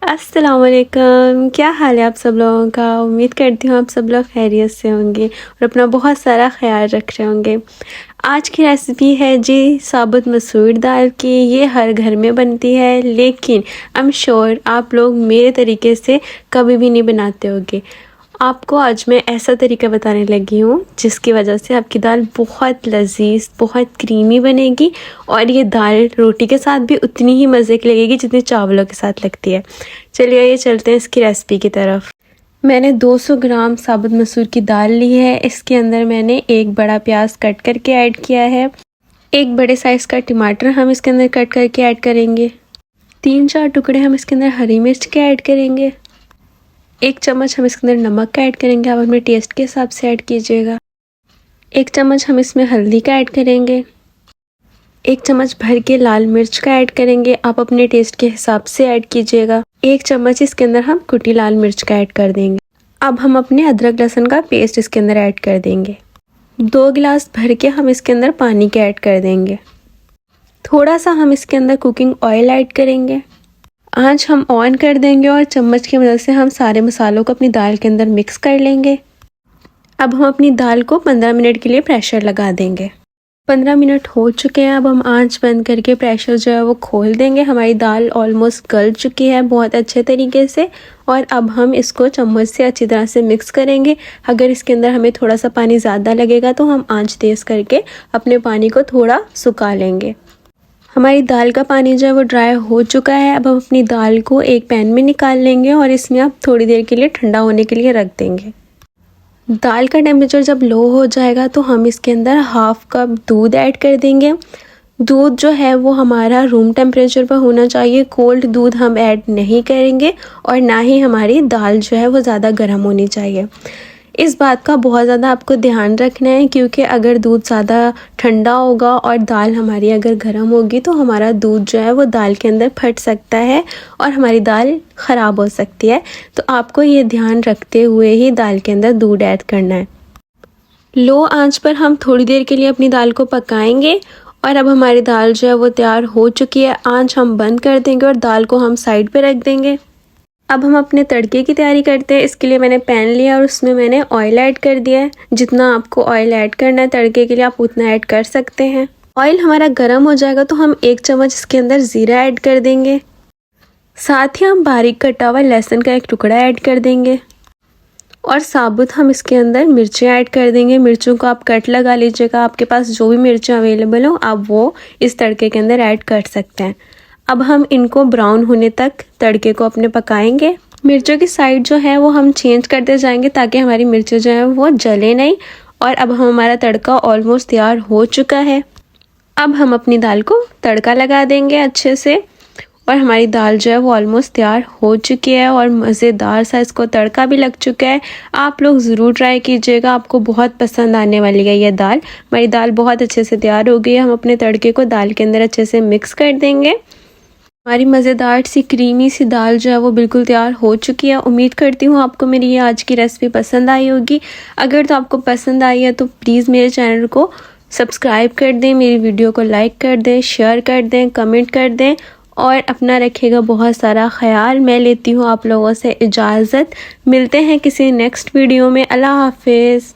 अस्सलाम वालेकुम। क्या हाल है आप सब लोगों का। उम्मीद करती हूँ आप सब लोग खैरियत से होंगे और अपना बहुत सारा ख्याल रख रहे होंगे। आज की रेसिपी है जी साबुत मसूर दाल की। ये हर घर में बनती है, लेकिन आई एम श्योर आप लोग मेरे तरीके से कभी भी नहीं बनाते होंगे। आपको आज मैं ऐसा तरीका बताने लगी हूँ जिसकी वजह से आपकी दाल बहुत लजीज, बहुत क्रीमी बनेगी और ये दाल रोटी के साथ भी उतनी ही मज़े की लगेगी जितनी चावलों के साथ लगती है। चलिए ये चलते हैं इसकी रेसिपी की तरफ। मैंने 200 ग्राम साबुत मसूर की दाल ली है। इसके अंदर मैंने एक बड़ा प्याज कट करके ऐड किया है। एक बड़े साइज़ का टमाटर हम इसके अंदर कट करके ऐड करेंगे। 3-4 टुकड़े हम इसके अंदर हरी मिर्च के ऐड करेंगे। 1 चम्मच हम इसके अंदर नमक का ऐड करेंगे, आप अपने टेस्ट के हिसाब से ऐड कीजिएगा। 1 चम्मच हम इसमें हल्दी का ऐड करेंगे। 1 चम्मच भर के लाल मिर्च का ऐड करेंगे, आप अपने टेस्ट के हिसाब से ऐड कीजिएगा। 1 चम्मच इसके अंदर हम कुटी लाल मिर्च का ऐड कर देंगे। अब हम अपने अदरक लहसुन का पेस्ट इसके अंदर ऐड कर देंगे। 2 गिलास भर के हम इसके अंदर पानी का ऐड कर देंगे। थोड़ा सा हम इसके अंदर कुकिंग ऑयल ऐड करेंगे। आंच हम ऑन कर देंगे और चम्मच की मदद से हम सारे मसालों को अपनी दाल के अंदर मिक्स कर लेंगे। अब हम अपनी दाल को 15 मिनट के लिए प्रेशर लगा देंगे। 15 मिनट हो चुके हैं। अब हम आंच बंद करके प्रेशर जो है वो खोल देंगे। हमारी दाल ऑलमोस्ट गल चुकी है बहुत अच्छे तरीके से और अब हम इसको चम्मच से अच्छी तरह से मिक्स करेंगे। अगर इसके अंदर हमें थोड़ा सा पानी ज़्यादा लगेगा तो हम आंच तेज़ करके अपने पानी को थोड़ा सुखा लेंगे। हमारी दाल का पानी जो है वो ड्राई हो चुका है। अब हम अपनी दाल को एक पैन में निकाल लेंगे और इसमें आप थोड़ी देर के लिए ठंडा होने के लिए रख देंगे। दाल का टेम्परेचर जब लो हो जाएगा तो हम इसके अंदर हाफ कप दूध ऐड कर देंगे। दूध जो है वो हमारा रूम टेम्परेचर पर होना चाहिए। कोल्ड दूध हम ऐड नहीं करेंगे और ना ही हमारी दाल जो है वो ज़्यादा गर्म होनी चाहिए। इस बात का बहुत ज़्यादा आपको ध्यान रखना है, क्योंकि अगर दूध ज़्यादा ठंडा होगा और दाल हमारी अगर गर्म होगी तो हमारा दूध जो है वो दाल के अंदर फट सकता है और हमारी दाल ख़राब हो सकती है। तो आपको ये ध्यान रखते हुए ही दाल के अंदर दूध ऐड करना है। लो आंच पर हम थोड़ी देर के लिए अपनी दाल को पकाएंगे और अब हमारी दाल जो है वो तैयार हो चुकी है। आंच हम बंद कर देंगे और दाल को हम साइड पे रख देंगे। अब हम अपने तड़के की तैयारी करते हैं। इसके लिए मैंने पैन लिया और उसमें मैंने ऑयल ऐड कर दिया है। जितना आपको ऑयल ऐड करना है तड़के के लिए आप उतना ऐड कर सकते हैं। ऑयल हमारा गर्म हो जाएगा तो हम 1 चम्मच इसके अंदर ज़ीरा ऐड कर देंगे। साथ ही हम बारीक कटा हुआ लहसुन का एक टुकड़ा ऐड कर देंगे और साबुत हम इसके अंदर मिर्चें ऐड कर देंगे। मिर्चों को आप कट लगा लीजिएगा, आपके पास जो भी मिर्चें अवेलेबल हो आप वो इस तड़के के अंदर ऐड कर सकते हैं। अब हम इनको ब्राउन होने तक तड़के को अपने पकाएंगे। मिर्चों की साइड जो है वो हम चेंज करते जाएंगे ताकि हमारी मिर्चें जो है वो जले नहीं। और अब हमारा तड़का ऑलमोस्ट तैयार हो चुका है। अब हम अपनी दाल को तड़का लगा देंगे अच्छे से और हमारी दाल जो है वो ऑलमोस्ट तैयार हो चुकी है और मज़ेदार सा इसको तड़का भी लग चुका है। आप लोग ज़रूर ट्राई कीजिएगा, आपको बहुत पसंद आने वाली है ये दाल। हमारी दाल बहुत अच्छे से तैयार हो गई है। हम अपने तड़के को दाल के अंदर अच्छे से मिक्स कर देंगे। हमारी मज़ेदार सी क्रीमी सी दाल जो है वो बिल्कुल तैयार हो चुकी है। उम्मीद करती हूँ आपको मेरी ये आज की रेसिपी पसंद आई होगी। अगर तो आपको पसंद आई है तो प्लीज़ मेरे चैनल को सब्सक्राइब कर दें, मेरी वीडियो को लाइक कर दें, शेयर कर दें, कमेंट कर दें और अपना रखिएगा बहुत सारा ख्याल। मैं लेती हूँ आप लोगों से इजाज़त। मिलते हैं किसी नेक्स्ट वीडियो में। अल्लाह हाफिज़।